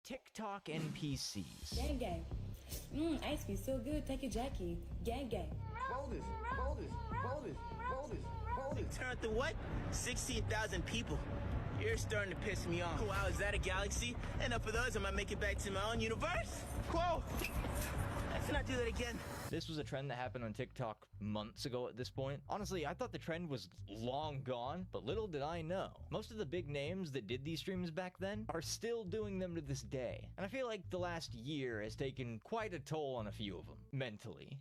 TikTok NPCs. Gang gang. Ice cream so good. Take it, Jackie. Gang gang. Roll this, roll this, roll this, roll this, roll this. Turn to what? 16,000 people. You're starting to piss me off. Wow, is that a galaxy? Enough of those, I might make it back to my own universe. Whoa! Let's not do that again. This was a trend that happened on TikTok months ago at this point. Honestly, I thought the trend was long gone, but little did I know. Most of the big names that did these streams back then are still doing them to this day. And I feel like the last year has taken quite a toll on a few of them, mentally.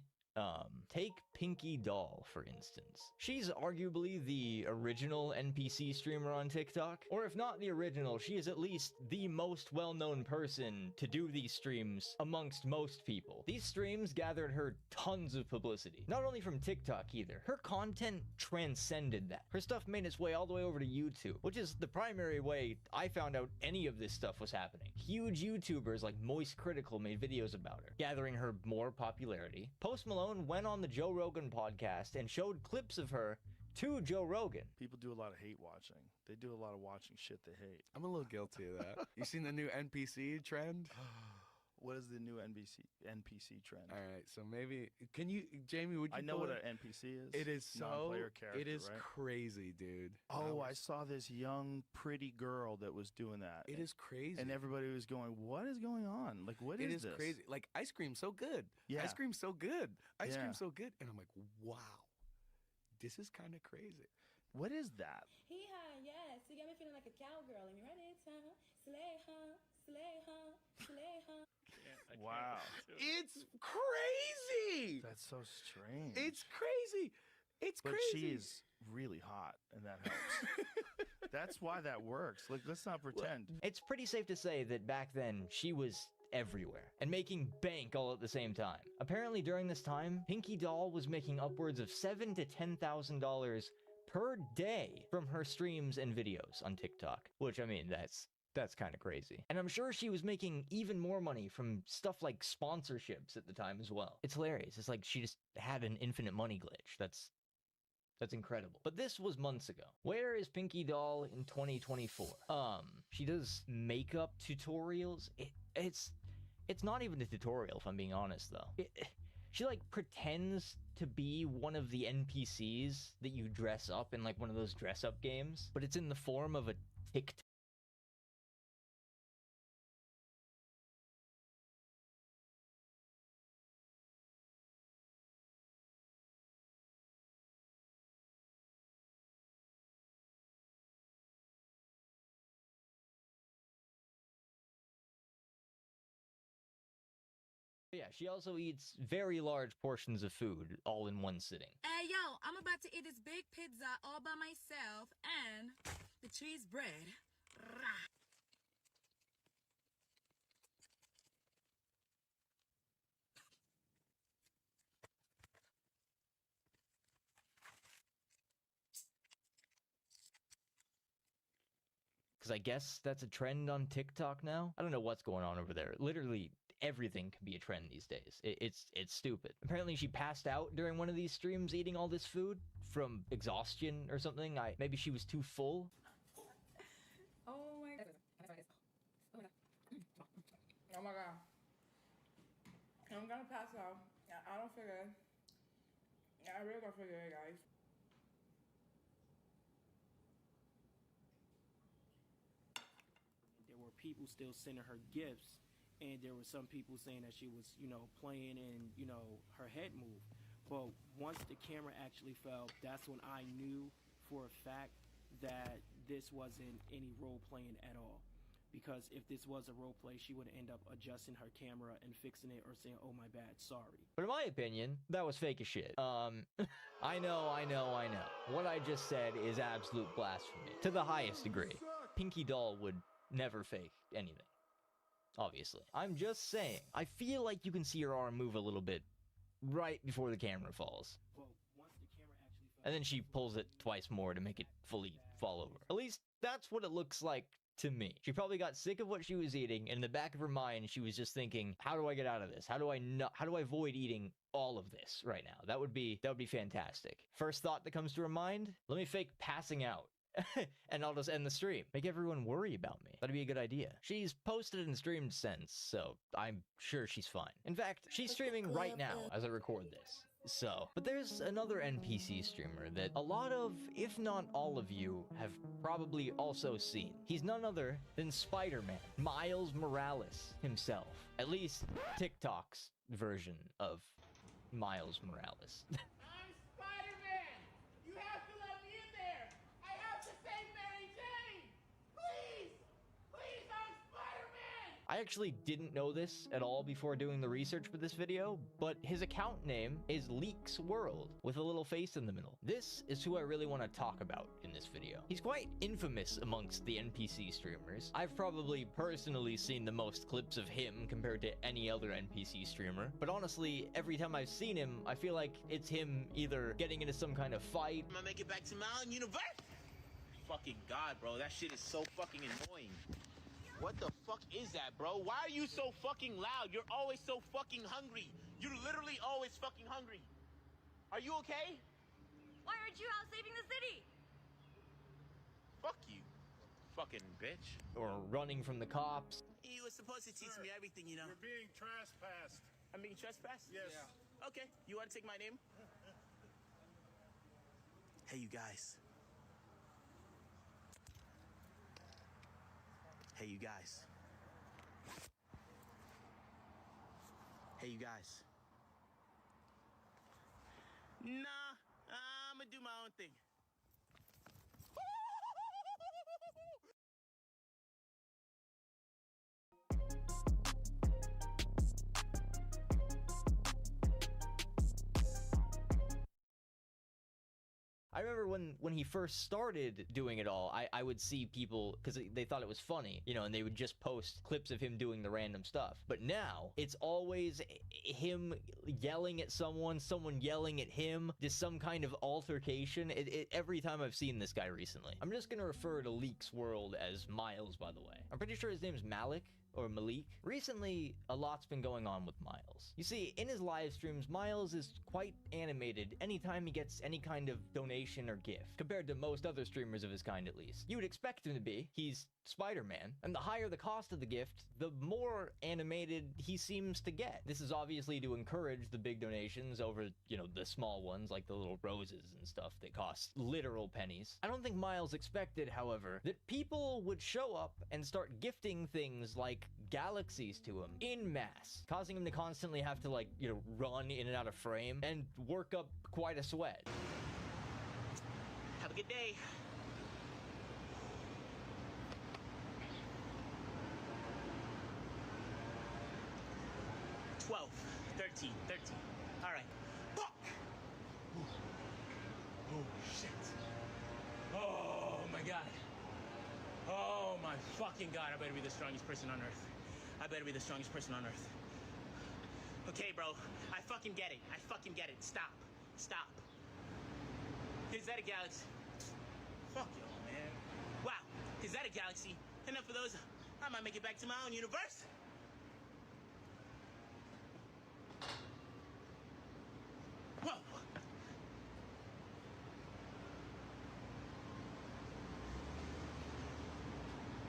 Take Pinky Doll, for instance. She's arguably the original NPC streamer on TikTok. Or if not the original, she is at least the most well-known person to do these streams amongst most people. These streams gathered her tons of publicity. Not only from TikTok either. Her content transcended that. Her stuff made its way all the way over to YouTube, which is the primary way I found out any of this stuff was happening. Huge YouTubers like Moist Critical made videos about her, gathering her more popularity. Post Malone went on the Joe Rogan podcast and showed clips of her to Joe Rogan. People do a lot of hate watching. They do a lot of watching shit they hate. I'm a little guilty of that. You seen the new NPC trend? What is the new NPC trend? All right, so maybe can you, Jamie? Would you? I know what an NPC is. It is so. Non-player character. It is right? crazy, dude. Oh, I saw this young, pretty girl that was doing that. It is crazy, and everybody was going, "What is going on? Like, what is this?" It is crazy. Like ice cream, so good. Yeah, ice cream, so good. Ice Yeah. cream, so good. And I'm like, wow, this is kind of crazy. What is that? Hee-haw, yes. You got me feeling like a cowgirl. And you're ready, huh? Slay, huh? Slay, huh? Slay, huh? Wow. It's crazy. That's so strange. It's crazy. It's but crazy. she is really hot, and that helps. That's why that works. Like, let's not pretend. It's pretty safe to say that back then she was everywhere and making bank all at the same time. Apparently during this time, Pinky Doll was making upwards of $7,000 to $10,000 per day from her streams and videos on TikTok, which I mean, that's kind of crazy. And I'm sure she was making even more money from stuff like sponsorships at the time as well. It's hilarious. It's like she just had an infinite money glitch. That's incredible. But this was months ago. Where is Pinky Doll in 2024? She does makeup tutorials. It's not even a tutorial, if I'm being honest, though. She like pretends to be one of the NPCs that you dress up in like one of those dress up games, but it's in the form of a TikTok. Yeah, she also eats very large portions of food all in one sitting. Hey, yo, I'm about to eat this big pizza all by myself and the cheese bread. Rah. Because I guess that's a trend on TikTok now. I don't know what's going on over there. Literally everything can be a trend these days. It's stupid. Apparently she passed out during one of these streams eating all this food from exhaustion or something. Maybe she was too full. Oh my god. Oh my god. I'm gonna pass out. I don't feel good. I really don't feel good, guys. There were people still sending her gifts, and there were some people saying that she was, playing and, her head moved. But once the camera actually fell, that's when I knew for a fact that this wasn't any role playing at all. Because if this was a role play, she would end up adjusting her camera and fixing it or saying, "Oh, my bad, sorry." But in my opinion, that was fake as shit. I know. What I just said is absolute blasphemy. To the highest degree. Pinky Doll would never fake anything. Obviously. I'm just saying. I feel like you can see her arm move a little bit right before the camera falls. Well, once the camera actually fell, And then she pulls it twice more to make it fully fall over. At least that's what it looks like to me. She probably got sick of what she was eating, and in the back of her mind, she was just thinking, how do I get out of this? How do I avoid eating all of this right now? That would be fantastic. First thought that comes to her mind, let me fake passing out and I'll just end the stream. Make everyone worry about me. That'd be a good idea. She's posted and streamed since, so I'm sure she's fine. In fact, she's streaming right now as I record this. So, but there's another NPC streamer that a lot of, if not all of you, have probably also seen. He's none other than Spider-Man, Miles Morales himself. At least TikTok's version of Miles Morales. I'm Spider-Man! You have to let me in there! I have to save Mary Jane! Please! Please, I'm Spider-Man! I actually didn't know this at all before doing the research for this video, but his account name is Leaks World, with a little face in the middle. This is who I really want to talk about in this video. He's quite infamous amongst the NPC streamers. I've probably personally seen the most clips of him compared to any other NPC streamer, but honestly, every time I've seen him, I feel like it's him either getting into some kind of fight. I'm gonna make it back to my own universe! Fucking God, bro, that shit is so fucking annoying. What the fuck is that, bro? Why are you so fucking loud? You're always so fucking hungry. You're literally always fucking hungry. Are you okay? Why aren't you out saving the city? Fuck you, fucking bitch. Or running from the cops. He was supposed to teach me everything, you know. You're being trespassed. I'm being trespassed? Yes. Yeah. Okay, you want to take my name? Hey, you guys. Hey, you guys. Hey, you guys. Nah, I'm gonna do my own thing. I remember when he first started doing it all, I would see people, because they thought it was funny, you know, and they would just post clips of him doing the random stuff. But now, it's always him yelling at someone yelling at him, just some kind of altercation. Every time I've seen this guy recently. I'm just gonna refer to Leaks World as Miles, by the way. I'm pretty sure his name's Malik. Or Malik. Recently, a lot's been going on with Miles. You see, in his live streams, Miles is quite animated anytime he gets any kind of donation or gift, compared to most other streamers of his kind at least. You would expect him to be. He's Spider-Man, and the higher the cost of the gift, the more animated he seems to get. This is obviously to encourage the big donations over, you know, the small ones, like the little roses and stuff that cost literal pennies. I don't think Miles expected, however, that people would show up and start gifting things like galaxies to him in mass, causing him to constantly have to, like, you know, run in and out of frame and work up quite a sweat. Have a good day. $12, $13. All right. Fuck! Oh, shit. Oh, my God. Oh, my fucking God. I better be the strongest person on Earth. I better be the strongest person on Earth. Okay, bro. I fucking get it. Stop. Is that a galaxy? Fuck y'all, man. Wow. Is that a galaxy? Enough of those. I might make it back to my own universe. Whoa.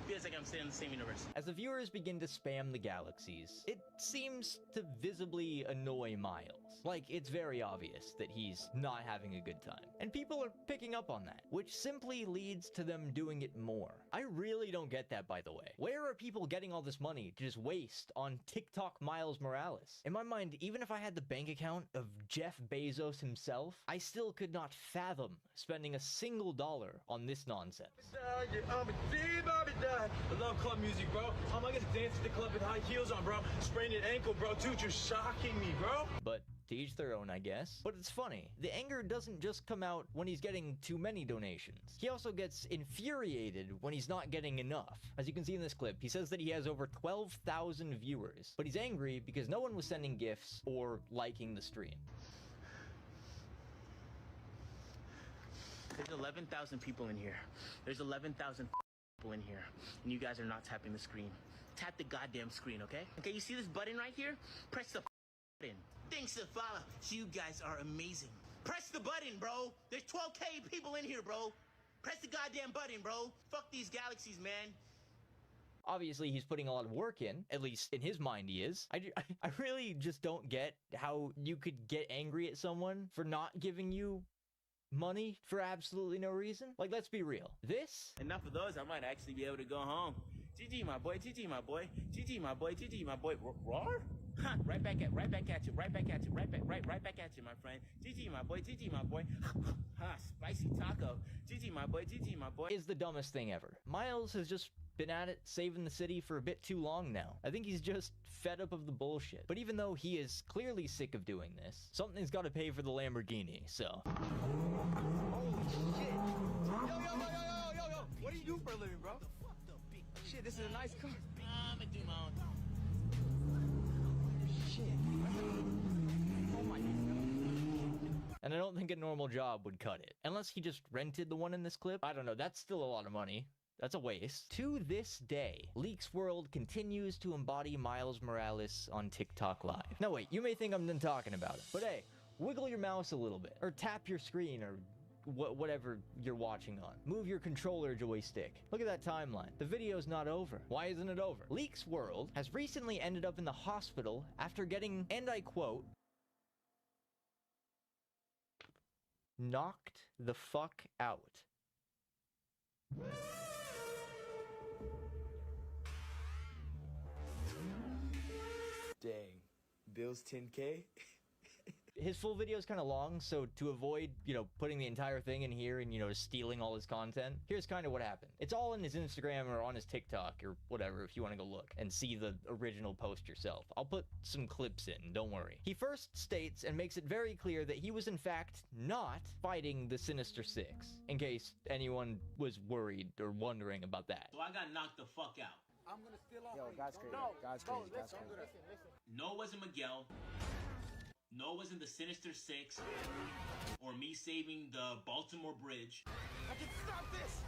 Feels like I'm still in the same universe. As the viewers begin to spam the galaxies, it seems to visibly annoy Miles. Like, it's very obvious that he's not having a good time. And people are picking up on that, which simply leads to them doing it more. I really don't get that, by the way. Where are people getting all this money to just waste on TikTok Miles Morales? In my mind, even if I had the bank account of Jeff Bezos himself, I still could not fathom spending a single dollar on this nonsense. I love club music, bro. I get to dance at the club with high heels on, bro. Sprained an ankle, bro. Dude, you're shocking me, bro. But to each their own, I guess. But it's funny. The anger doesn't just come out when he's getting too many donations. He also gets infuriated when he's not getting enough. As you can see in this clip, he says that he has over 12,000 viewers. But he's angry because no one was sending gifts or liking the stream. There's 11,000 people in here. There's 11,000 people in here. And you guys are not tapping the screen. Tap the goddamn screen, okay? Okay, you see this button right here? Press the button. Thanks to follow. You guys are amazing. Press the button, bro. There's 12K people in here, bro. Press the goddamn button, bro. Fuck these galaxies, man. Obviously, he's putting a lot of work in, at least in his mind he is. I really just don't get how you could get angry at someone for not giving you money for absolutely no reason. Like, let's be real. This? Enough of those, I might actually be able to go home. GG, my boy. GG, my boy. GG, my boy. GG, my boy. Roar? Ha, right back at you. Right back at you. Right back at you, my friend. GG, my boy. GG, my boy. Ha, spicy taco. GG, my boy. GG, my boy. Is the dumbest thing ever. Miles has just been at it saving the city for a bit too long now. I think he's just fed up of the bullshit. But even though he is clearly sick of doing this, something's got to pay for the Lamborghini, so. Holy shit. Yo. What do you do for a living, bro? Shit, this is a nice car. I'ma do my own. Shit. Oh my God. And I don't think a normal job would cut it. Unless he just rented the one in this clip. I don't know, that's still a lot of money. That's a waste. To this day, Leaks World continues to embody Miles Morales on TikTok Live. Now wait, you may think I'm done talking about it, but hey, wiggle your mouse a little bit, or tap your screen, or whatever you're watching on. Move your controller joystick. Look at that timeline. The video's not over. Why isn't it over? Leaks World has recently ended up in the hospital after getting, and I quote, knocked the fuck out. Dang. Bill's 10K? His full video is kind of long, so to avoid, putting the entire thing in here and, stealing all his content, here's kind of what happened. It's all in his Instagram or on his TikTok or whatever if you want to go look and see the original post yourself. I'll put some clips in, don't worry. He first states and makes it very clear that he was in fact not fighting the Sinister Six, in case anyone was worried or wondering about that. So I got knocked the fuck out. I'm gonna steal off. Yo, God's crazy. God's crazy. God's crazy. No, it wasn't Miguel. No, it wasn't the Sinister Six. Or me saving the Baltimore Bridge. I can stop this!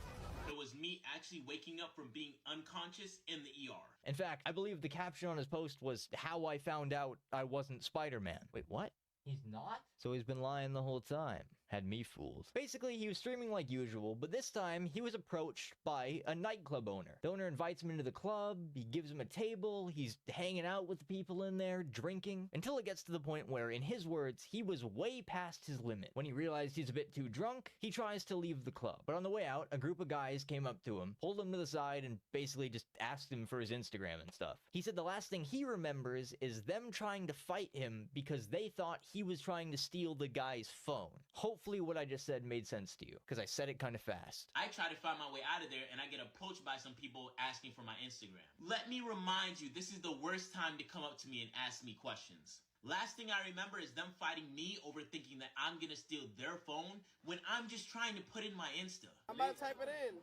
It was me actually waking up from being unconscious in the ER. In fact, I believe the caption on his post was, "How I found out I wasn't Spider-Man." Wait, what? He's not? So he's been lying the whole time. Had me fooled. Basically, he was streaming like usual, but this time, he was approached by a nightclub owner. The owner invites him into the club, he gives him a table, he's hanging out with the people in there, drinking, until it gets to the point where, in his words, he was way past his limit. When he realized he's a bit too drunk, he tries to leave the club. But on the way out, a group of guys came up to him, pulled him to the side, and basically just asked him for his Instagram and stuff. He said the last thing he remembers is them trying to fight him because they thought he was trying to steal the guy's phone. Hopefully what I just said made sense to you, because I said it kind of fast. I try to find my way out of there and I get approached by some people asking for my Instagram. Let me remind you, this is the worst time to come up to me and ask me questions. Last thing I remember is them fighting me over thinking that I'm gonna steal their phone when I'm just trying to put in my Insta. I'm about to type it in.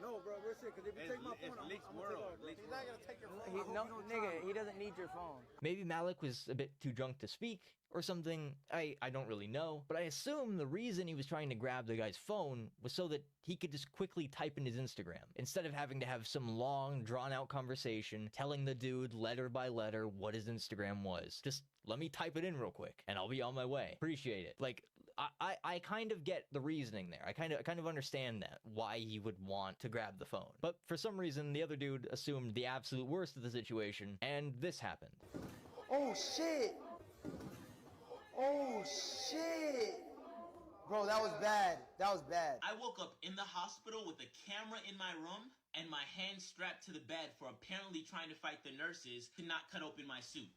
No, bro, we're sick, because if you take my phone, I'm gonna take it. He's not gonna take your phone. No, nigga, he doesn't need your phone. Maybe Malik was a bit too drunk to speak, or something. I don't really know, but I assume the reason he was trying to grab the guy's phone was so that he could just quickly type in his Instagram, instead of having to have some long, drawn-out conversation telling the dude letter by letter what his Instagram was. Just let me type it in real quick, and I'll be on my way. Appreciate it. Like, I kind of get the reasoning there. I kind of understand that, why he would want to grab the phone. But for some reason, the other dude assumed the absolute worst of the situation, and this happened. Oh, shit! Oh, shit! Bro, that was bad. That was bad. I woke up in the hospital with a camera in my room and my hands strapped to the bed for apparently trying to fight the nurses to not cut open my suit.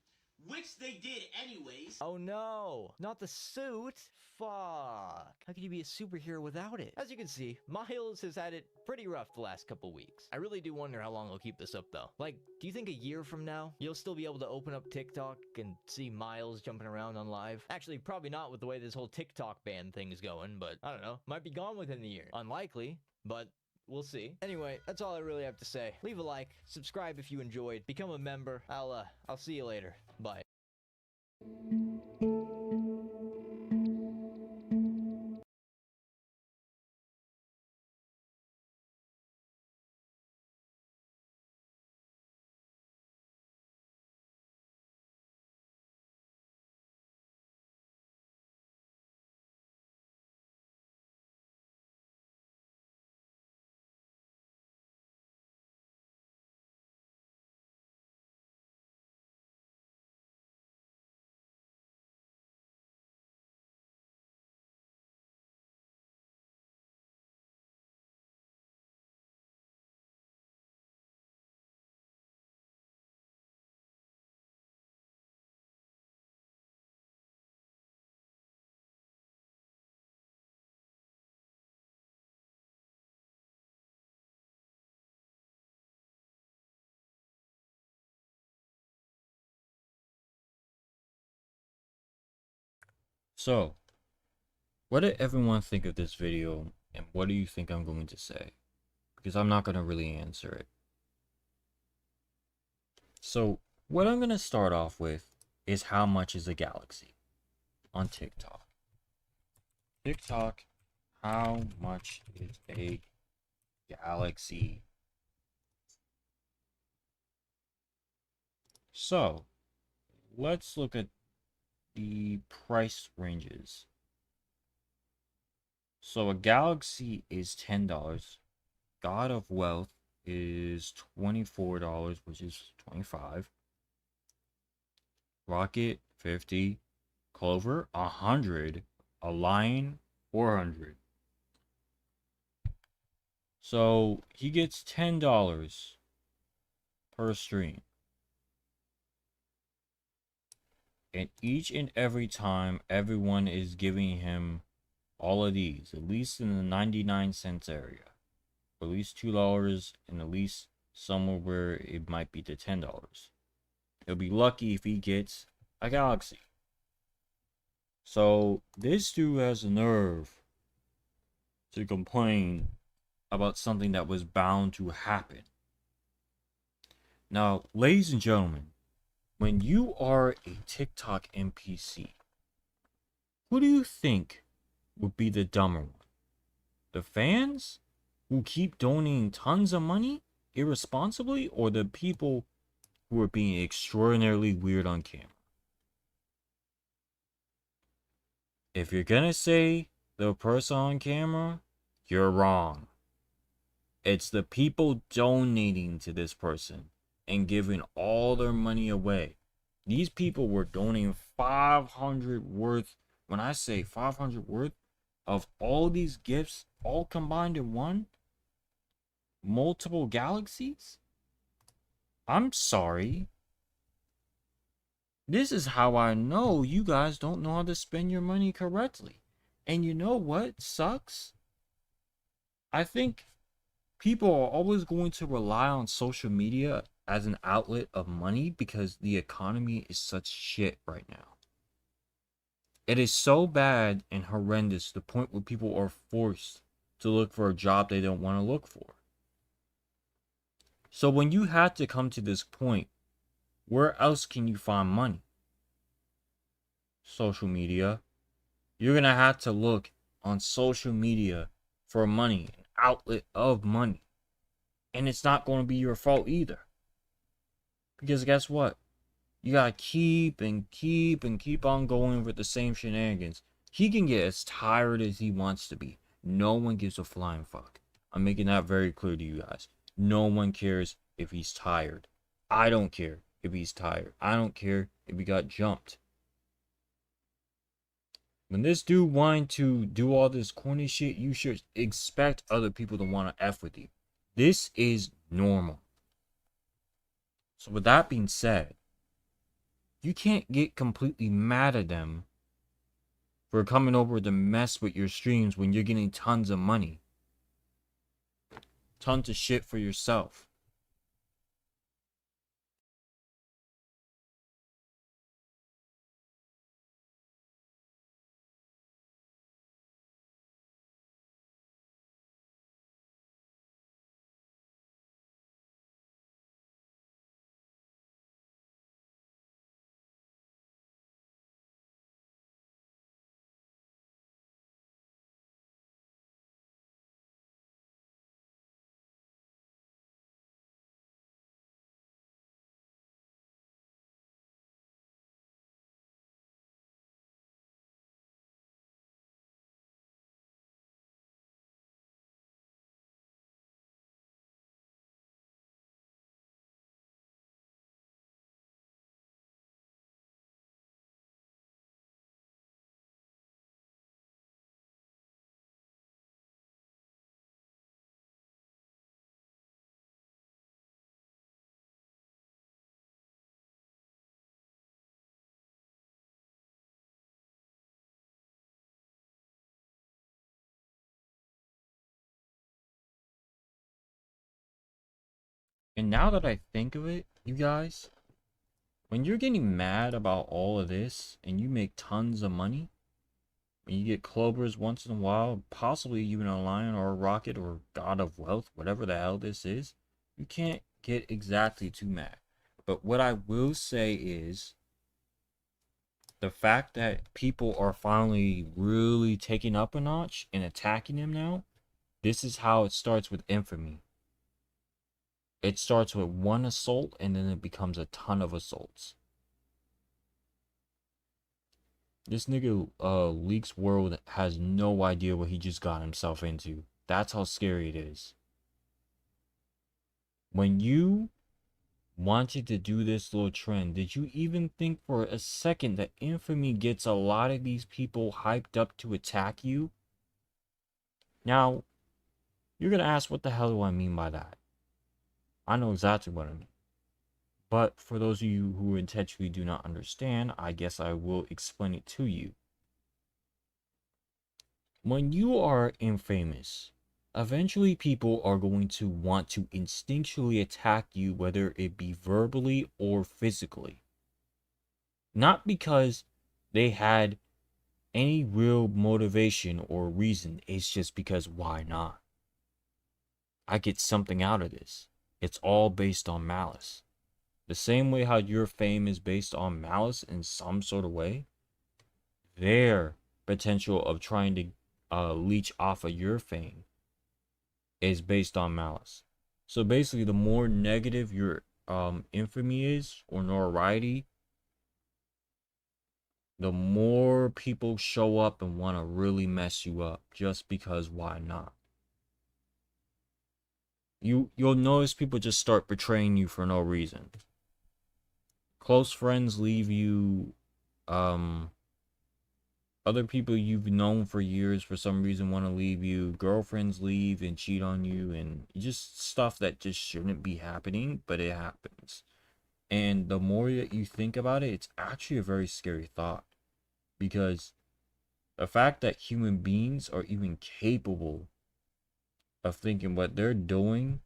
Which they did anyways. Oh no, not the suit. Fuck. How could you be a superhero without it? As you can see, Miles has had it pretty rough the last couple weeks. I really do wonder how long he'll keep this up though. Like, do you think a year from now, you'll still be able to open up TikTok and see Miles jumping around on live? Actually, probably not with the way this whole TikTok ban thing is going, but I don't know. Might be gone within the year. Unlikely, but we'll see. Anyway, that's all I really have to say. Leave a like, subscribe if you enjoyed, become a member. I'll see you later. Bye. So, what did everyone think of this video, and what do you think I'm going to say? Because I'm not going to really answer it. So, what I'm going to start off with is how much is a galaxy on TikTok. TikTok, how much is a galaxy? So, let's look at the price ranges. So, a galaxy is $10. God of Wealth is $24, which is $25. Rocket, $50. Clover, $100. A lion, $400. So he gets $10 per stream. And each and every time, everyone is giving him all of these, at least in the 99 cents area. Or at least $2, and at least somewhere where it might be to $10. He'll be lucky if he gets a galaxy. So this dude has the nerve to complain about something that was bound to happen. Now, ladies and gentlemen, when you are a TikTok NPC, who do you think would be the dumber one? The fans who keep donating tons of money irresponsibly, or the people who are being extraordinarily weird on camera? If you're gonna say the person on camera, you're wrong. It's the people donating to this person and giving all their money away. These people were donating 500 worth, when I say 500 worth, of all these gifts, all combined in one, multiple galaxies? I'm sorry. This is how I know you guys don't know how to spend your money correctly. And you know what sucks? I think people are always going to rely on social media as an outlet of money because the economy is such shit right now. It is so bad and horrendous to the point where people are forced to look for a job they don't want to look for. So when you have to come to this point, where else can you find money? Social media. You're going to have to look on social media for money, an outlet of money. And it's not going to be your fault either. Because guess what? You got to keep on going with the same shenanigans. He can get as tired as he wants to be. No one gives a flying fuck. I'm making that very clear to you guys. No one cares if he's tired. I don't care if he's tired. I don't care if he got jumped. When this dude wanted to do all this corny shit, you should expect other people to want to F with you. This is normal. So with that being said, you can't get completely mad at them for coming over to mess with your streams when you're getting tons of money. Tons of shit for yourself. And now that I think of it, you guys, when you're getting mad about all of this and you make tons of money, when you get clovers once in a while, possibly even a lion or a rocket or god of wealth, whatever the hell this is, you can't get exactly too mad. But what I will say is, the fact that people are finally really taking up a notch and attacking him now, this is how it starts with infamy. It starts with one assault and then it becomes a ton of assaults. This nigga, Leaks World has no idea what he just got himself into. That's how scary it is. When you wanted to do this little trend, did you even think for a second that infamy gets a lot of these people hyped up to attack you? Now, you're gonna ask, what the hell do I mean by that? I know exactly what I mean. But for those of you who intentionally do not understand, I guess I will explain it to you. When you are infamous, eventually people are going to want to instinctually attack you, whether it be verbally or physically. Not because they had any real motivation or reason, it's just because why not? I get something out of this. It's all based on malice. The same way how your fame is based on malice in some sort of way, their potential of trying to leech off of your fame is based on malice. So basically, the more negative your infamy is or notoriety, the more people show up and want to really mess you up just because why not? You'll notice people just start betraying you for no reason. Close friends leave you. Other people you've known for years for some reason want to leave you. Girlfriends leave and cheat on you, and just stuff that just shouldn't be happening, but it happens. And the more that you think about it, it's actually a very scary thought. Because the fact that human beings are even capable of thinking what they're doing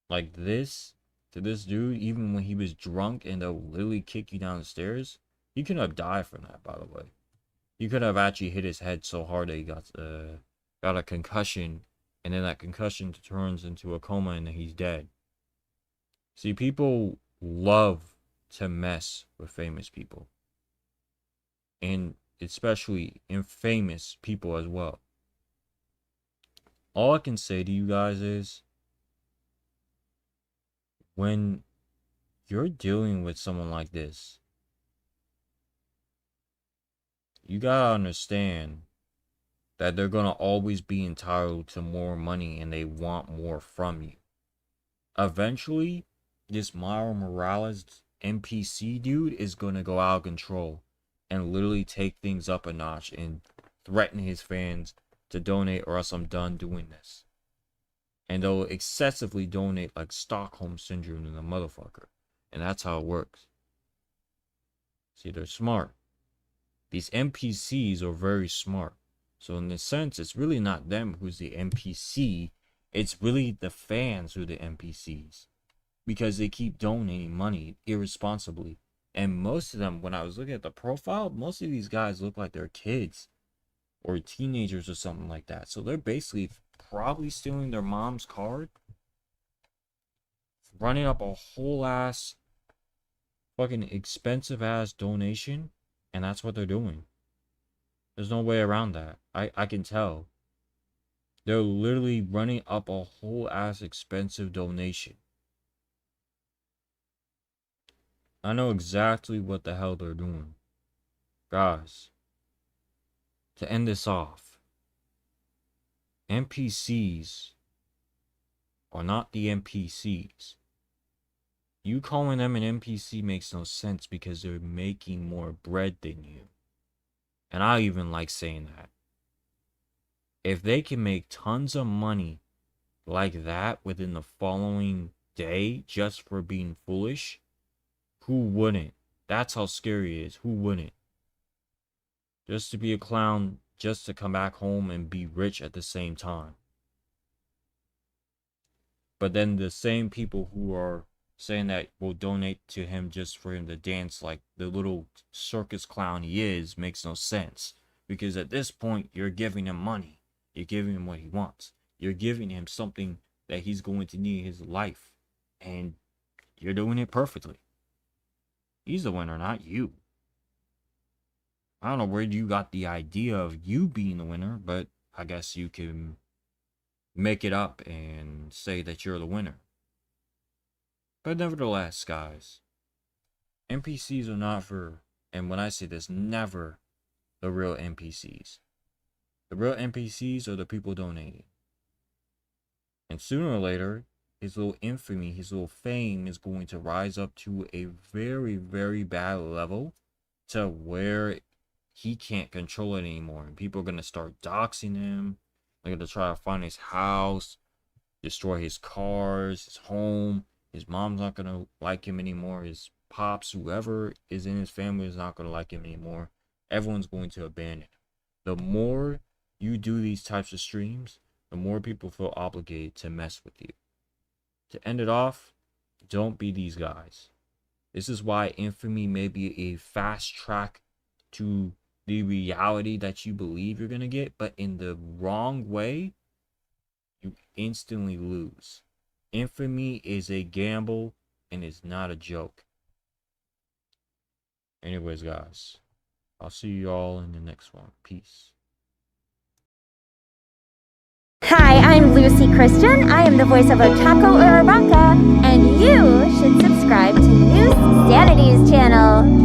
like this to this dude, even when he was drunk, and they'll literally kick you down the stairs, he could have died from that, by the way. He could have actually hit his head so hard that he got a concussion, and then that concussion turns into a coma and then he's dead. See, people love to mess with famous people. And especially infamous people as well. All I can say to you guys is, when you're dealing with someone like this, you gotta understand that they're gonna always be entitled to more money and they want more from you. Eventually, this Miles Morales NPC dude is gonna go out of control and literally take things up a notch and threaten his fans to donate, or else I'm done doing this. And they'll excessively donate like Stockholm Syndrome to the motherfucker. And that's how it works. See, they're smart. These NPCs are very smart. So in this sense, it's really not them who's the NPC. It's really the fans who are the NPCs. Because they keep donating money irresponsibly. And most of them, when I was looking at the profile, most of these guys look like they're kids. Or teenagers or something like that. So they're basically probably stealing their mom's card, running up a whole ass fucking expensive ass donation, and that's what they're doing. There's no way around that. I can tell. They're literally running up a whole ass expensive donation. I know exactly what the hell they're doing. Guys, to end this off, NPCs are not the NPCs. You calling them an NPC makes no sense because they're making more bread than you. And I even like saying that. If they can make tons of money like that within the following day just for being foolish, who wouldn't? That's how scary it is. Who wouldn't? Just to be a clown, just to come back home and be rich at the same time. But then the same people who are saying that we'll donate to him just for him to dance like the little circus clown he is makes no sense. Because at this point, you're giving him money. You're giving him what he wants. You're giving him something that he's going to need in his life. And you're doing it perfectly. He's the winner, not you. I don't know where you got the idea of you being the winner, but I guess you can make it up and say that you're the winner. But nevertheless, guys, NPCs are not for, and when I say this, never the real NPCs. The real NPCs are the people donating. And sooner or later, his little infamy, his little fame is going to rise up to a very, very bad level to where he can't control it anymore. And people are going to start doxing him. They're going to try to find his house, destroy his cars, his home. His mom's not going to like him anymore. His pops, whoever is in his family is not going to like him anymore. Everyone's going to abandon him. The more you do these types of streams, the more people feel obligated to mess with you. To end it off, don't be these guys. This is why infamy may be a fast track to the reality that you believe you're going to get, but in the wrong way, you instantly lose. Infamy is a gamble and is not a joke. Anyways, guys, I'll see you all in the next one. Peace. Hi, I'm Lucy Christian. I am the voice of Otako Uraraka, and you should subscribe to Neusxanity's channel.